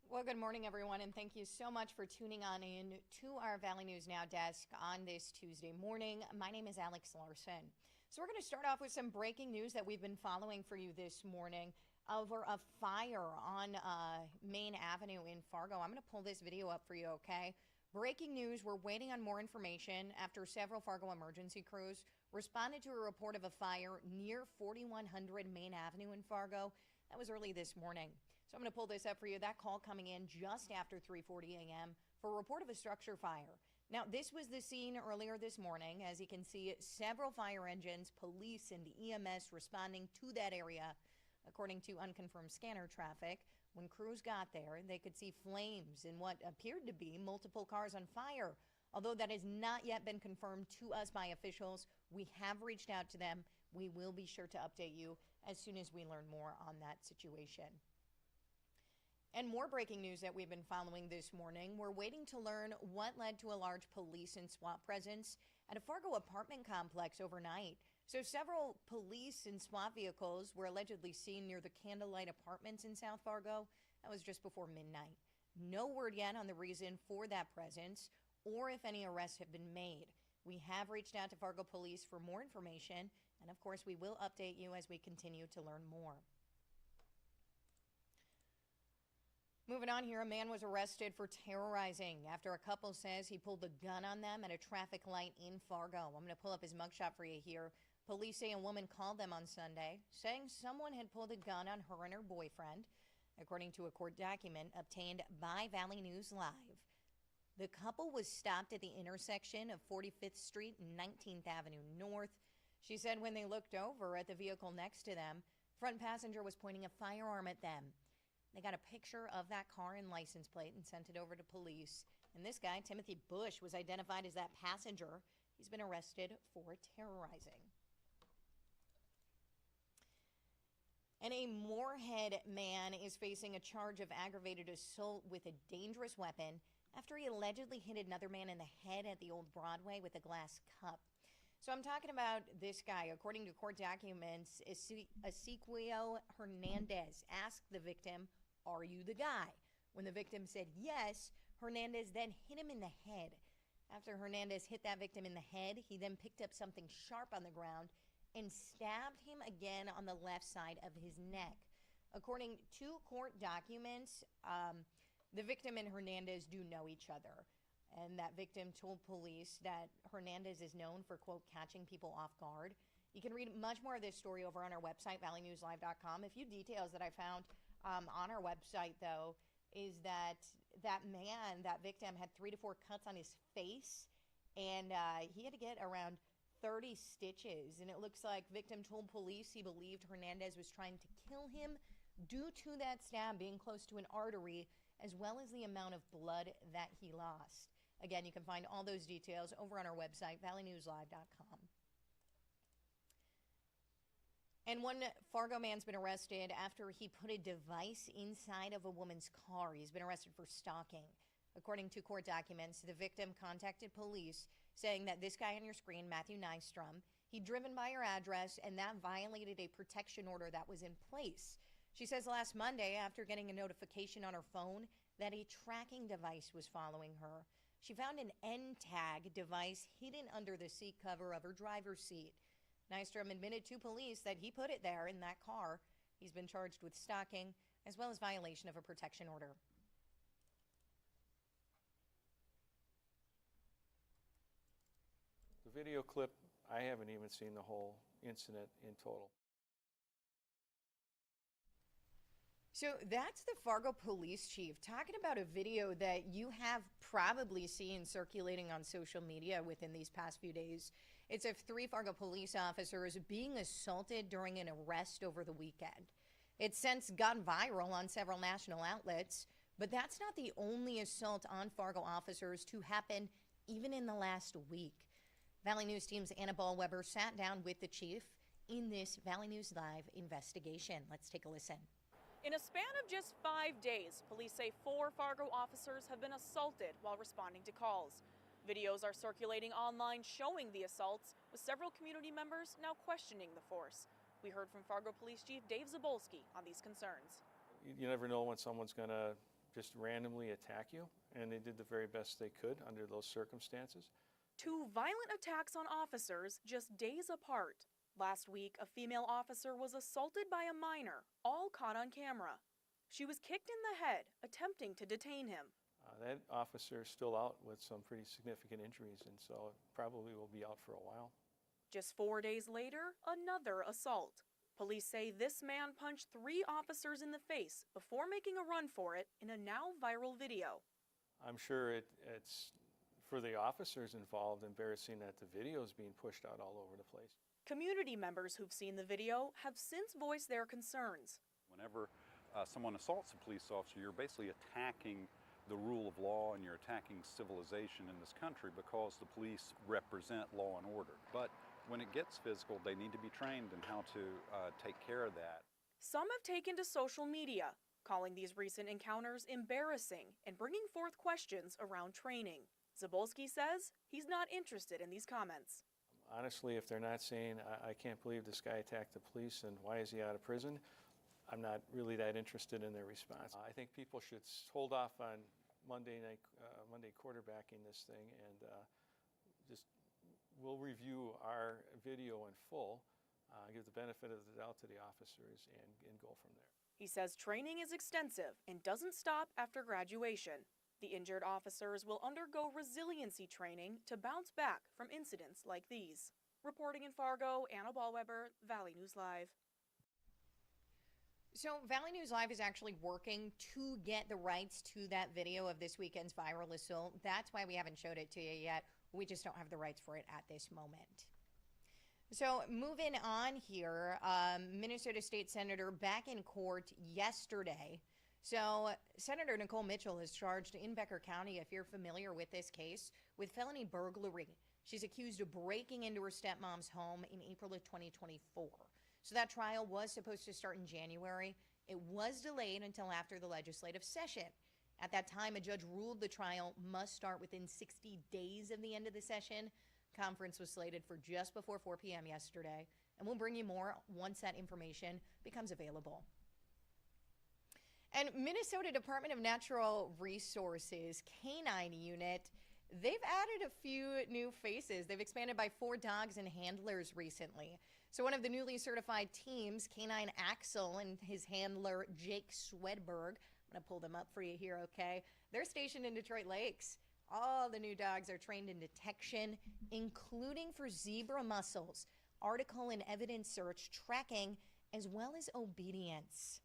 Well, good morning, everyone, and thank you so much for tuning on in to our Valley News Now desk on this Tuesday morning. My name is Alex Larson. So we're going to start off with some breaking news that we've been following for you this morning over a fire on Main Avenue in Fargo. I'm going to pull this video up for you, okay? Breaking news, we're waiting on more information after several Fargo emergency crews responded to a report of a fire near 4100 Main Avenue in Fargo. That was early this morning. So I'm going to pull this up for you. That call coming in just after 3:40 a.m. for a report of a structure fire. Now, this was the scene earlier this morning. As you can see, several fire engines, police, and EMS responding to that area. According to unconfirmed scanner traffic, when crews got there, they could see flames in what appeared to be multiple cars on fire. Although that has not yet been confirmed to us by officials, we have reached out to them. We will be sure to update you as soon as we learn more on that situation. And more breaking news that we've been following this morning. We're waiting to learn what led to a large police and SWAT presence at a Fargo apartment complex overnight. So several police and SWAT vehicles were allegedly seen near the Candlelight Apartments in South Fargo. That was just before midnight. No word yet on the reason for that presence or if any arrests have been made. We have reached out to Fargo Police for more information, and of course, we will update you as we continue to learn more. Moving on here, a man was arrested for terrorizing after a couple says he pulled a gun on them at a traffic light in Fargo. I'm going to pull up his mugshot for you here. Police say a woman called them on Sunday saying someone had pulled a gun on her and her boyfriend, according to a court document obtained by Valley News Live. The couple was stopped at the intersection of 45th Street and 19th Avenue North. She said when they looked over at the vehicle next to them, front passenger was pointing a firearm at them. They got a picture of that car and license plate and sent it over to police. And this guy, Timothy Bush, was identified as that passenger. He's been arrested for terrorizing. And a Moorhead man is facing a charge of aggravated assault with a dangerous weapon after he allegedly hit another man in the head at the old Broadway with a glass cup. So I'm talking about this guy. According to court documents, Ezequiel Hernandez asked the victim, "Are you the guy?" When the victim said yes, Hernandez then hit him in the head. After Hernandez hit that victim in the head, he then picked up something sharp on the ground and stabbed him again on the left side of his neck. According to court documents, the victim and Hernandez do know each other. And that victim told police that Hernandez is known for, quote, catching people off guard. You can read much more of this story over on our website, valleynewslive.com. A few details that I found on our website, though, is that man, that victim, had 3 to 4 cuts on his face, and he had to get around 30 stitches. And it looks like victim told police he believed Hernandez was trying to kill him due to that stab being close to an artery, as well as the amount of blood that he lost. Again, you can find all those details over on our website, valleynewslive.com. And one Fargo man's been arrested after he put a device inside of a woman's car. He's been arrested for stalking. According to court documents, the victim contacted police saying that this guy on your screen, Matthew Nystrom, he'd driven by her address and that violated a protection order that was in place. She says last Monday, after getting a notification on her phone that a tracking device was following her, she found an N-tag device hidden under the seat cover of her driver's seat. Nystrom admitted to police that he put it there in that car. He's been charged with stalking as well as violation of a protection order. The video clip, I haven't even seen the whole incident in total. So that's the Fargo police chief talking about a video that you have probably seen circulating on social media within these past few days. It's of 3 Fargo police officers being assaulted during an arrest over the weekend. It's since gone viral on several national outlets, but that's not the only assault on Fargo officers to happen even in the last week. Valley News team's Anna Ball-Weber sat down with the chief in this Valley News Live investigation. Let's take a listen. In a span of just 5 days, police say 4 Fargo officers have been assaulted while responding to calls. Videos are circulating online showing the assaults, with several community members now questioning the force. We heard from Fargo Police Chief Dave Zabolski on these concerns. You never know when someone's going to just randomly attack you, and they did the very best they could under those circumstances. 2 violent attacks on officers just days apart. Last week, a female officer was assaulted by a minor, all caught on camera. She was kicked in the head, attempting to detain him. That officer is still out with some pretty significant injuries, and so probably will be out for a while. Just 4 days later, another assault. Police say this man punched 3 officers in the face before making a run for it in a now viral video. I'm sure it's, for the officers involved, embarrassing that the video is being pushed out all over the place. Community members who've seen the video have since voiced their concerns. Whenever someone assaults a police officer, you're basically attacking the rule of law and you're attacking civilization in this country because the police represent law and order. But when it gets physical, they need to be trained in how to take care of that. Some have taken to social media, calling these recent encounters embarrassing and bringing forth questions around training. Zabolski says he's not interested in these comments. Honestly, if they're not saying, I can't believe this guy attacked the police and why is he out of prison, I'm not really that interested in their response. I think people should hold off on Monday quarterbacking this thing, and we'll review our video in full, give the benefit of the doubt to the officers, and go from there. He says training is extensive and doesn't stop after graduation. The injured officers will undergo resiliency training to bounce back from incidents like these. Reporting in Fargo, Anna Ballweber, Valley News Live. So Valley News Live is actually working to get the rights to that video of this weekend's viral assault. That's why we haven't showed it to you yet. We just don't have the rights for it at this moment. So moving on here, Minnesota State Senator back in court yesterday. So Senator Nicole Mitchell is charged in Becker County, if you're familiar with this case, with felony burglary. She's accused of breaking into her stepmom's home in April of 2024. So that trial was supposed to start in January. It was delayed until after the legislative session. At that time, a judge ruled the trial must start within 60 days of the end of the session. Conference was slated for just before 4 p.m. yesterday, and we'll bring you more once that information becomes available. And Minnesota Department of Natural Resources Canine Unit, they've added a few new faces. They've expanded by 4 dogs and handlers recently. So one of the newly certified teams, Canine Axel and his handler Jake Swedberg, I'm going to pull them up for you here, okay? They're stationed in Detroit Lakes. All the new dogs are trained in detection, including for zebra mussels, article and evidence search, tracking, as well as obedience.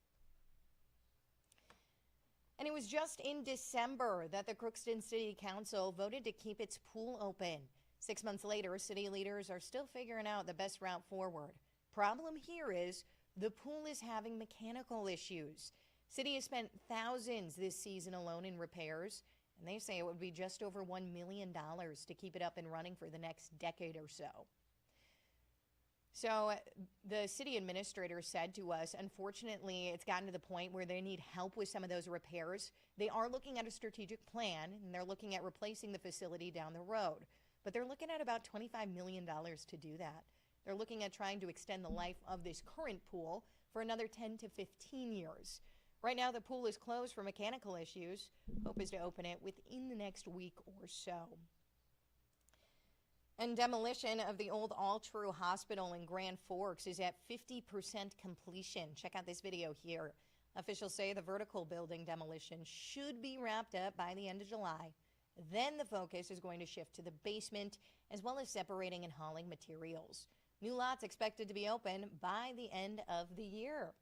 And it was just in December that the Crookston City Council voted to keep its pool open. 6 months later, city leaders are still figuring out the best route forward. Problem here is the pool is having mechanical issues. City has spent thousands this season alone in repairs, and they say it would be just over $1 million to keep it up and running for the next decade or so. So the city administrator said to us, unfortunately, it's gotten to the point where they need help with some of those repairs. They are looking at a strategic plan, and they're looking at replacing the facility down the road. But they're looking at about $25 million to do that. They're looking at trying to extend the life of this current pool for another 10 to 15 years. Right now, the pool is closed for mechanical issues. Hope is to open it within the next week or so. And demolition of the old All-True Hospital in Grand Forks is at 50% completion. Check out this video here. Officials say the vertical building demolition should be wrapped up by the end of July. Then the focus is going to shift to the basement, as well as separating and hauling materials. New lots expected to be open by the end of the year.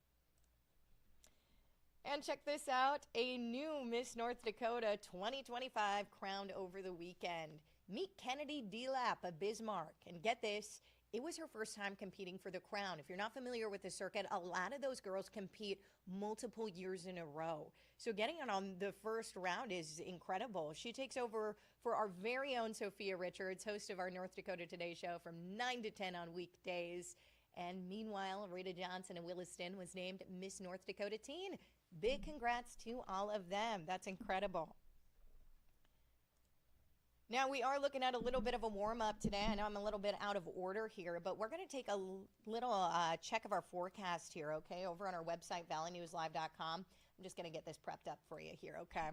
And check this out, a new Miss North Dakota 2025 crowned over the weekend. Meet Kennedy Delap of Bismarck, and get this, it was her first time competing for the crown. If you're not familiar with the circuit, a lot of those girls compete multiple years in a row. So getting it on the first round is incredible. She takes over for our very own Sophia Richards, host of our North Dakota Today show from 9 to 10 on weekdays. And meanwhile, Rita Johnson of Williston was named Miss North Dakota Teen. Big congrats to all of them. That's incredible. Now, we are looking at a little bit of a warm-up today. I know I'm a little bit out of order here, but we're going to take a little check of our forecast here, okay, over on our website, valleynewslive.com. I'm just going to get this prepped up for you here, okay?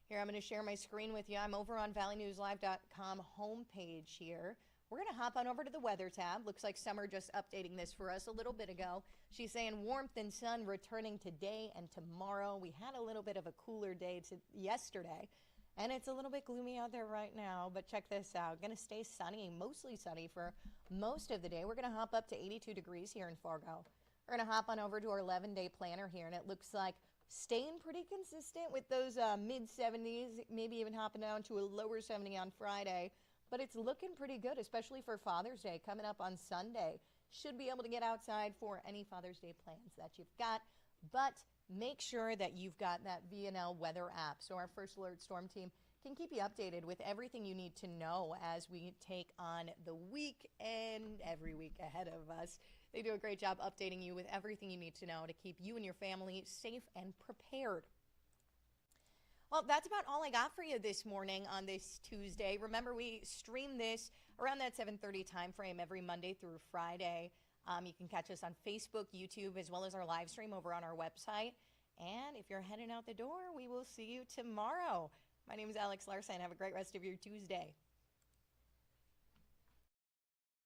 Here, I'm going to share my screen with you. I'm over on valleynewslive.com homepage here. We're going to hop on over to the weather tab. Looks like Summer just updating this for us a little bit ago. She's saying warmth and sun returning today and tomorrow. We had a little bit of a cooler day yesterday, and it's a little bit gloomy out there right now, but check this out. Going to stay sunny, mostly sunny for most of the day. We're going to hop up to 82 degrees here in Fargo. We're going to hop on over to our 11-day planner here, and it looks like staying pretty consistent with those mid-70s, maybe even hopping down to a lower 70 on Friday. But it's looking pretty good, especially for Father's Day coming up on Sunday. Should be able to get outside for any Father's Day plans that you've got. But make sure that you've got that VNL weather app so our First Alert Storm team can keep you updated with everything you need to know as we take on the week and every week ahead of us. They do a great job updating you with everything you need to know to keep you and your family safe and prepared. Well, that's about all I got for you this morning on this Tuesday. Remember, we stream this around that 7:30 time frame every Monday through Friday. You can catch us on Facebook, YouTube, as well as our live stream over on our website. And if you're heading out the door, we will see you tomorrow. My name is Alex Larson. Have a great rest of your Tuesday.